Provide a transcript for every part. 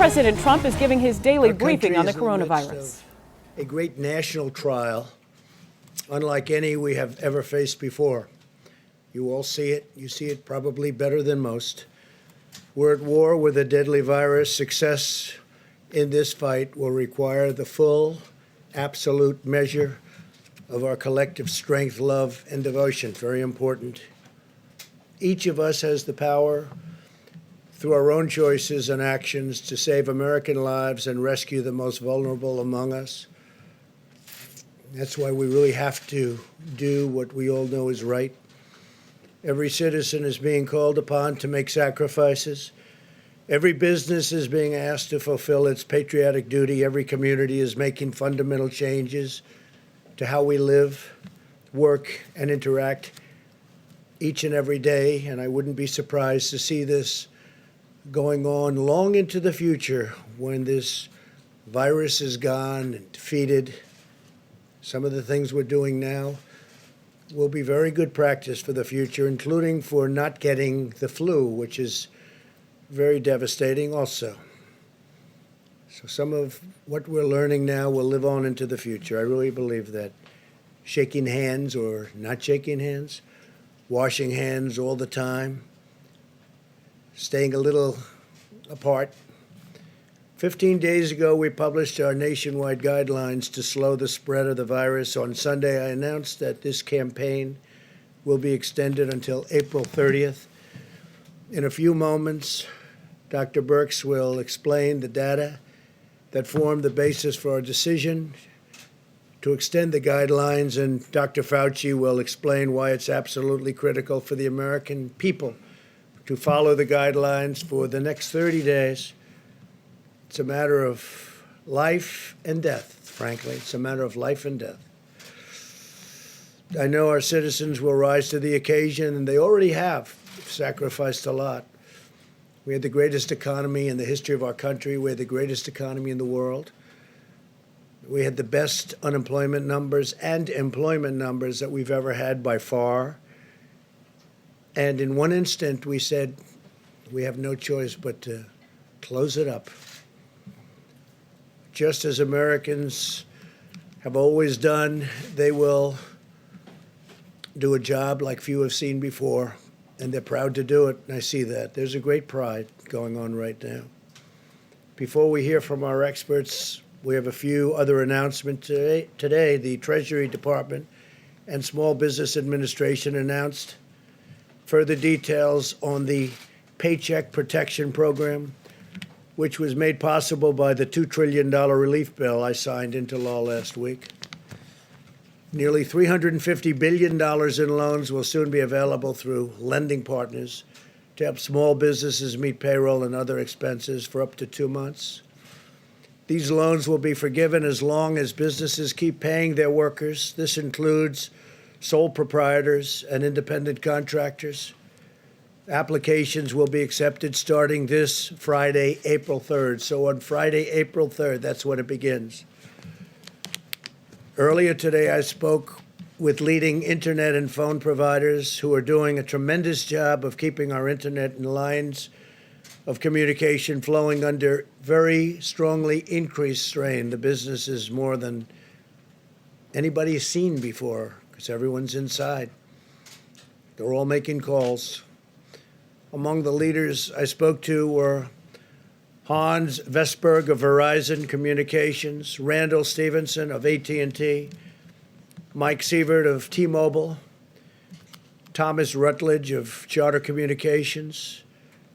President Trump is giving his daily Our briefing country on the is in midst coronavirus. of a great national trial, unlike any we have ever faced before. You all see it. You see it probably better than most. We're at war with a deadly virus. Success in this fight will require the full, absolute measure of our collective strength, love, and devotion. Very important. Each of us has the power, through our own choices and actions, to save American lives and rescue the most vulnerable among us. That's why we really have to do what we all know is right. Every citizen is being called upon to make sacrifices. Every business is being asked to fulfill its patriotic duty. Every community is making fundamental changes to how we live, work, and interact each and every day. And I wouldn't be surprised to see this going on long into the future when this virus is gone and defeated. Some of the things we're doing now will be very good practice for the future, including for not getting the flu, which is very devastating also. So some of what we're learning now will live on into the future. I really believe that. Shaking hands or not shaking hands, washing hands all the time, staying a little apart. 15 days ago, we published our nationwide guidelines to slow the spread of the virus. On Sunday, I announced that this campaign will be extended until April 30th. In a few moments, Dr. Birx will explain the data that formed the basis for our decision to extend the guidelines, and Dr. Fauci will explain why it's absolutely critical for the American people to follow the guidelines for the next 30 days. It's a matter of life and death, frankly. It's a matter of life and death. I know our citizens will rise to the occasion, and they already have sacrificed a lot. We had the greatest economy in the history of our country. We had the greatest economy in the world. We had the best unemployment numbers and employment numbers that we've ever had by far. And in one instant, we said, we have no choice but to close it up. Just as Americans have always done, they will do a job like few have seen before, and they're proud to do it, and I see that. There's a great pride going on right now. Before we hear from our experts, we have a few other announcements today. The Treasury Department and Small Business Administration announced further details on the Paycheck Protection Program, which was made possible by the $2 trillion relief bill I signed into law last week. Nearly $350 billion in loans will soon be available through lending partners to help small businesses meet payroll and other expenses for up to 2 months. These loans will be forgiven as long as businesses keep paying their workers. This includes sole proprietors and independent contractors. Applications will be accepted starting this Friday, April 3rd. So on Friday, April 3rd, that's when it begins. Earlier today, I spoke with leading internet and phone providers who are doing a tremendous job of keeping our internet and lines of communication flowing under very strongly increased strain. The business is more than anybody's seen before because everyone's inside. They're all making calls. Among the leaders I spoke to were Hans Vestberg of Verizon Communications, Randall Stevenson of AT&T, Mike Sievert of T-Mobile, Thomas Rutledge of Charter Communications,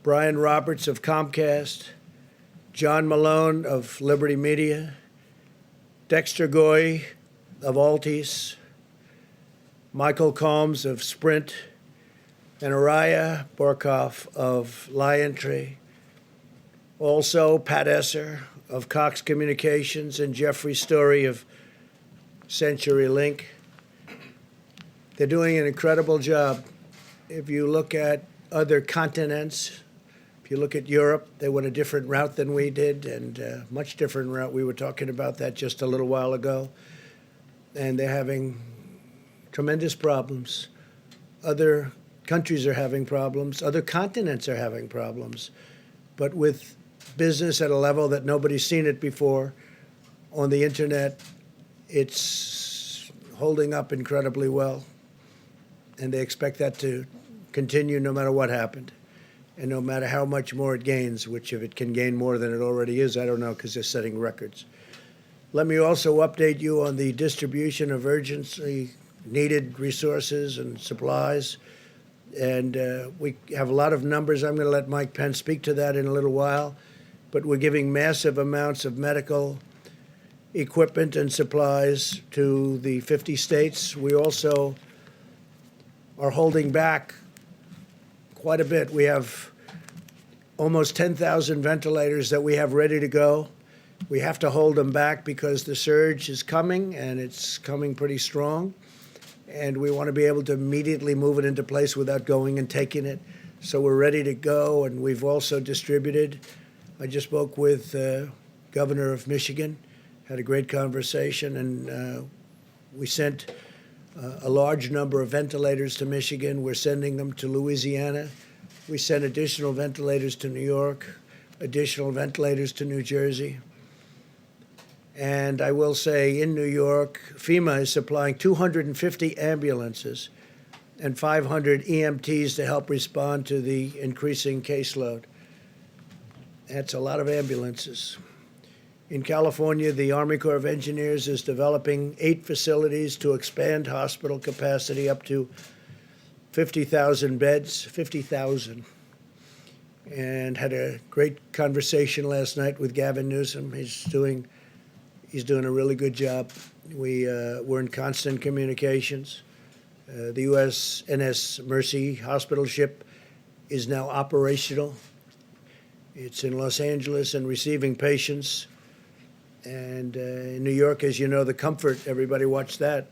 Brian Roberts of Comcast, John Malone of Liberty Media, Dexter Goy of Altice, Michael Combs of Sprint, and Araya Borkoff of LionTree. Also, Pat Esser of Cox Communications and Jeffrey Story of CenturyLink. They're doing an incredible job. If you look at other continents, if you look at Europe, they went a different route than we did, and much different route. We were talking about that just a little while ago. And they're having tremendous problems. Other countries are having problems. Other continents are having problems. But with business at a level that nobody's seen it before. On the internet, it's holding up incredibly well, and they expect that to continue no matter what happened, and no matter how much more it gains, which if it can gain more than it already is, I don't know, because they're setting records. Let me also update you on the distribution of urgently needed resources and supplies. And we have a lot of numbers. I'm going to let Mike Pence speak to that in a little while. But we're giving massive amounts of medical equipment and supplies to the 50 states. We also are holding back quite a bit. We have almost 10,000 ventilators that we have ready to go. We have to hold them back because the surge is coming, and it's coming pretty strong. And we want to be able to immediately move it into place without going and taking it. So we're ready to go, and we've also distributed. I just spoke with Governor of Michigan, had a great conversation, and we sent a large number of ventilators to Michigan. We're sending them to Louisiana. We sent additional ventilators to New York, additional ventilators to New Jersey. And I will say in New York, FEMA is supplying 250 ambulances and 500 EMTs to help respond to the increasing caseload. That's a lot of ambulances. In California, the Army Corps of Engineers is developing 8 facilities to expand hospital capacity up to 50,000 beds, 50,000. And had a great conversation last night with Gavin Newsom. He's doing a really good job. We're in constant communications. The USNS Mercy hospital ship is now operational. It's in Los Angeles and receiving patients. And in New York, as you know, the Comfort, everybody watched that.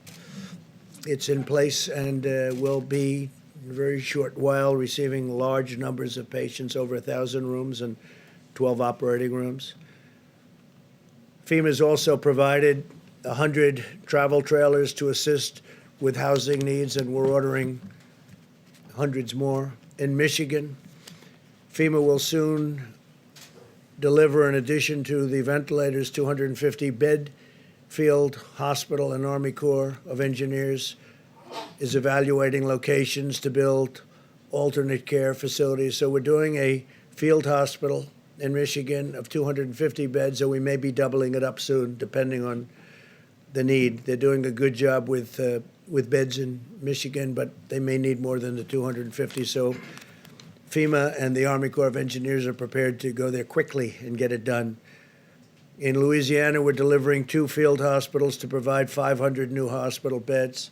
It's in place and will be in a very short while receiving large numbers of patients, over 1,000 rooms and 12 operating rooms. FEMA has also provided 100 travel trailers to assist with housing needs, and we're ordering hundreds more. In Michigan, FEMA will soon deliver, in addition to the ventilators, 250-bed field hospital, and Army Corps of Engineers is evaluating locations to build alternate care facilities. So we're doing a field hospital in Michigan of 250 beds, and we may be doubling it up soon, depending on the need. They're doing a good job with beds in Michigan, but they may need more than the 250. So FEMA and the Army Corps of Engineers are prepared to go there quickly and get it done. In Louisiana, we're delivering 2 field hospitals to provide 500 new hospital beds.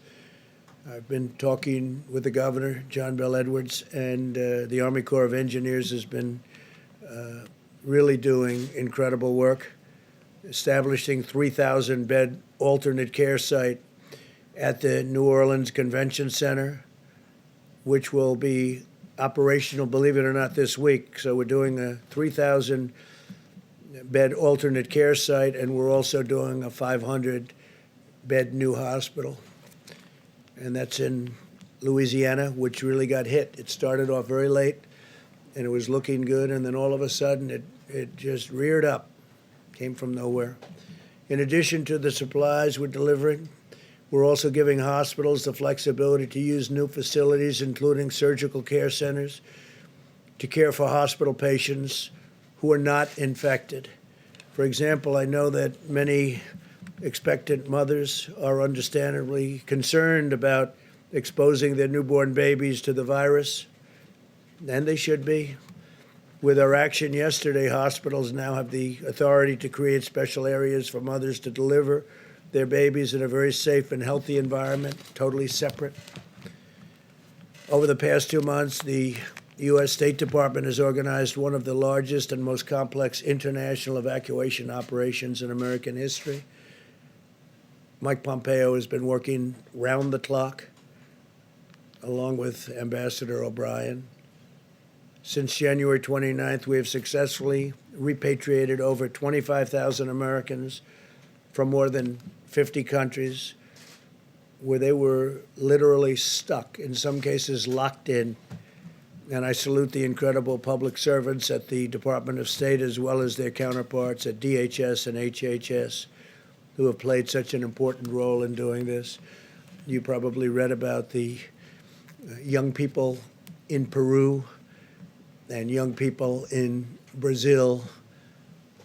I've been talking with the governor, John Bel Edwards, and the Army Corps of Engineers has been really doing incredible work, establishing 3,000-bed alternate care site at the New Orleans Convention Center, which will be operational, believe it or not, this week. So we're doing a 3,000-bed alternate care site, and we're also doing a 500-bed new hospital. And that's in Louisiana, which really got hit. It started off very late, and it was looking good, and then all of a sudden it just reared up, came from nowhere. In addition to the supplies we're delivering, we're also giving hospitals the flexibility to use new facilities, including surgical care centers, to care for hospital patients who are not infected. For example, I know that many expectant mothers are understandably concerned about exposing their newborn babies to the virus, and they should be. With our action yesterday, hospitals now have the authority to create special areas for mothers to deliver their babies in a very safe and healthy environment, totally separate. Over the past 2 months, the U.S. State Department has organized one of the largest and most complex international evacuation operations in American history. Mike Pompeo has been working round the clock, along with Ambassador O'Brien. Since January 29th, we have successfully repatriated over 25,000 Americans from more than 50 countries where they were literally stuck, in some cases locked in, And I salute the incredible public servants at the Department of State as well as their counterparts at DHS and HHS who have played such an important role in doing this. You probably read about the young people in Peru and young people in Brazil,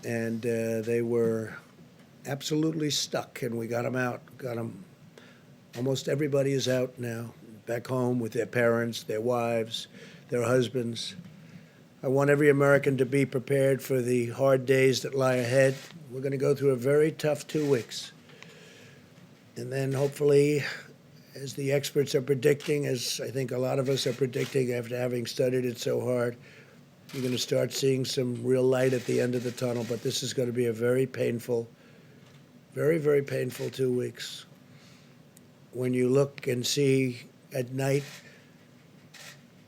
and they were absolutely stuck, and we got them out. Got them. Almost everybody is out now, back home with their parents, their wives, their husbands. I want every American to be prepared for the hard days that lie ahead. We're going to go through a very tough 2 weeks. And then hopefully, as the experts are predicting, as I think a lot of us are predicting after having studied it so hard, you're going to start seeing some real light at the end of the tunnel. But this is going to be a very painful, very, very painful 2 weeks. When you look and see at night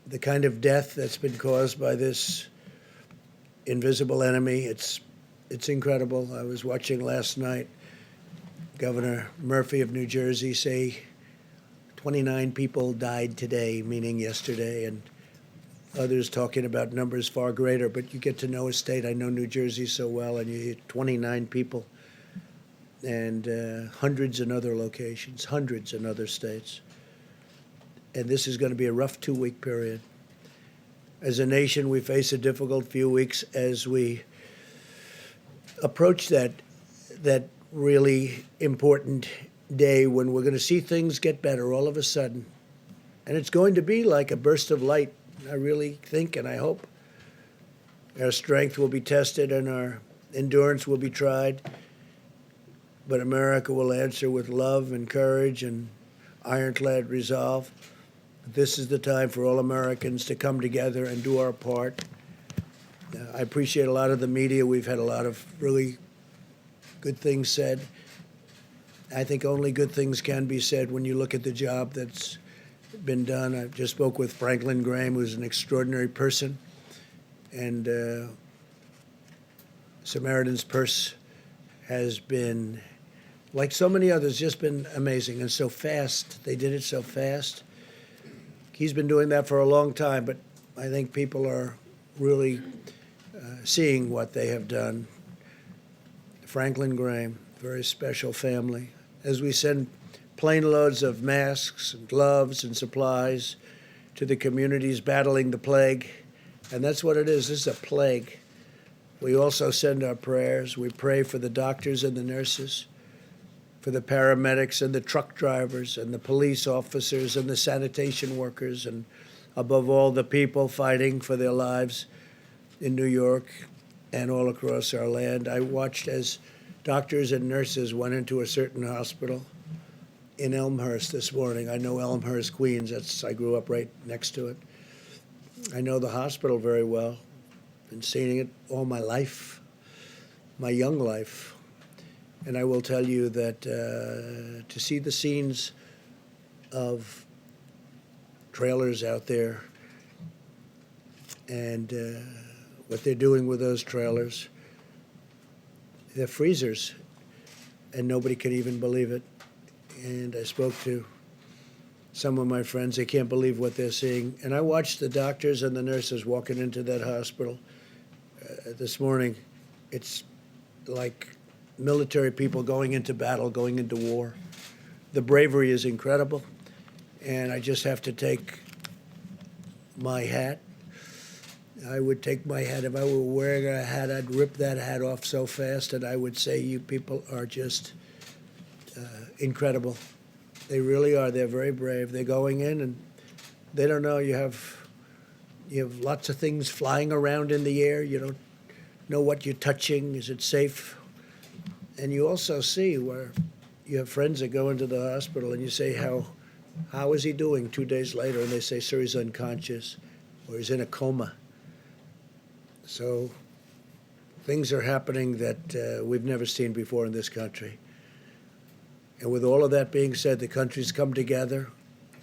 the kind of death that's been caused by this invisible enemy, it's incredible. I was watching last night Governor Murphy of New Jersey say 29 people died today, meaning yesterday, and others talking about numbers far greater. But you get to know a state. I know New Jersey so well, and you hear 29 people and hundreds in other locations, hundreds in other states. And this is going to be a rough 2-week period. As a nation, we face a difficult few weeks as we approach that really important day when we're going to see things get better all of a sudden. And it's going to be like a burst of light, I really think, and I hope. Our strength will be tested and our endurance will be tried. But America will answer with love and courage and ironclad resolve. This is the time for all Americans to come together and do our part. I appreciate a lot of the media. We've had a lot of really good things said. I think only good things can be said when you look at the job that's been done. I just spoke with Franklin Graham, who's an extraordinary person. And Samaritan's Purse has been, like so many others, just been amazing and so fast. They did it so fast. He's been doing that for a long time, but I think people are really seeing what they have done. Franklin Graham, very special family. As we send plane loads of masks and gloves and supplies to the communities battling the plague, and that's what it is. This is a plague. We also send our prayers. We pray for the doctors and the nurses, for the paramedics and the truck drivers and the police officers and the sanitation workers, and above all, the people fighting for their lives in New York and all across our land. I watched as doctors and nurses went into a certain hospital in Elmhurst this morning. I know Elmhurst, Queens. I grew up right next to it. I know the hospital very well. Been seeing it all my life, my young life. And I will tell you that to see the scenes of trailers out there and what they're doing with those trailers, they're freezers, and nobody can even believe it. And I spoke to some of my friends. They can't believe what they're seeing. And I watched the doctors and the nurses walking into that hospital this morning. It's like military people going into battle, going into war. The bravery is incredible, and I just have to take my hat. I would take my hat. If I were wearing a hat, I'd rip that hat off so fast, and I would say you people are just incredible. They really are. They're very brave. They're going in, and they don't know. You have lots of things flying around in the air. You don't know what you're touching. Is it safe? And you also see where you have friends that go into the hospital and you say, how is he doing 2 days later? And they say, sir, he's unconscious or he's in a coma. So things are happening that we've never seen before in this country. And with all of that being said, the country's come together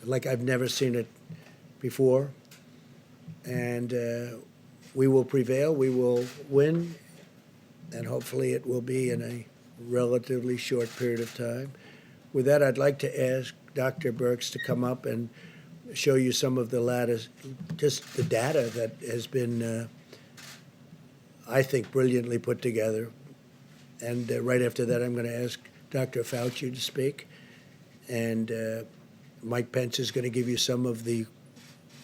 like I've never seen it before. And we will prevail, we will win, and hopefully it will be in a relatively short period of time. With that, I'd like to ask Dr. Birx to come up, and show you some of the latest, just the data that has been, I think, brilliantly put together. And right after that, I'm going to ask Dr. Fauci to speak. And Mike Pence is going to give you some of the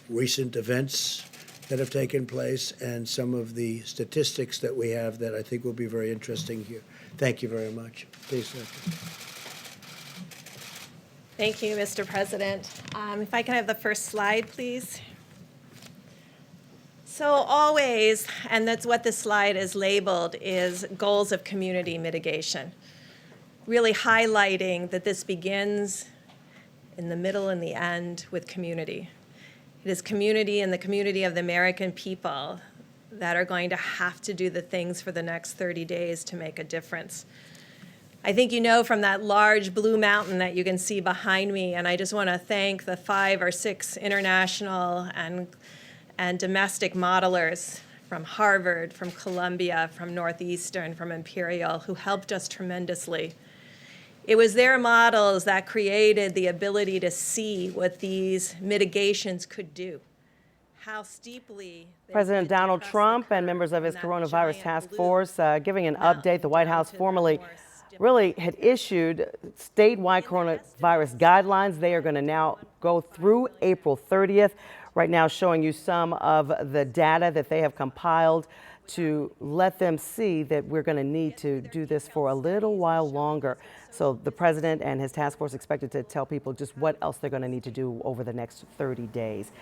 recent events that have taken place and some of the statistics that we have that I think will be very interesting here. Thank you very much. Please, Dr. Thank you, Mr. President. If I can have the first slide, please. So always, and that's what this slide is labeled, is goals of community mitigation, really highlighting that this begins in the middle and the end with community. It is community and the community of the American people that are going to have to do the things for the next 30 days to make a difference. I think you know from that large blue mountain that you can see behind me, and I just want to thank the 5 or 6 international and domestic modelers from Harvard, from Columbia, from Northeastern, from Imperial, who helped us tremendously. It was their models that created the ability to see what these mitigations could do, how steeply President Donald Trump and members of his coronavirus task force giving an update. The White House formally really had issued statewide coronavirus guidelines. They are going to now go through April 30th. Right now showing you some of the data that they have compiled to let them see that we're going to need to do this for a little while longer. So the president and his task force expected to tell people just what else they're going to need to do over the next 30 days.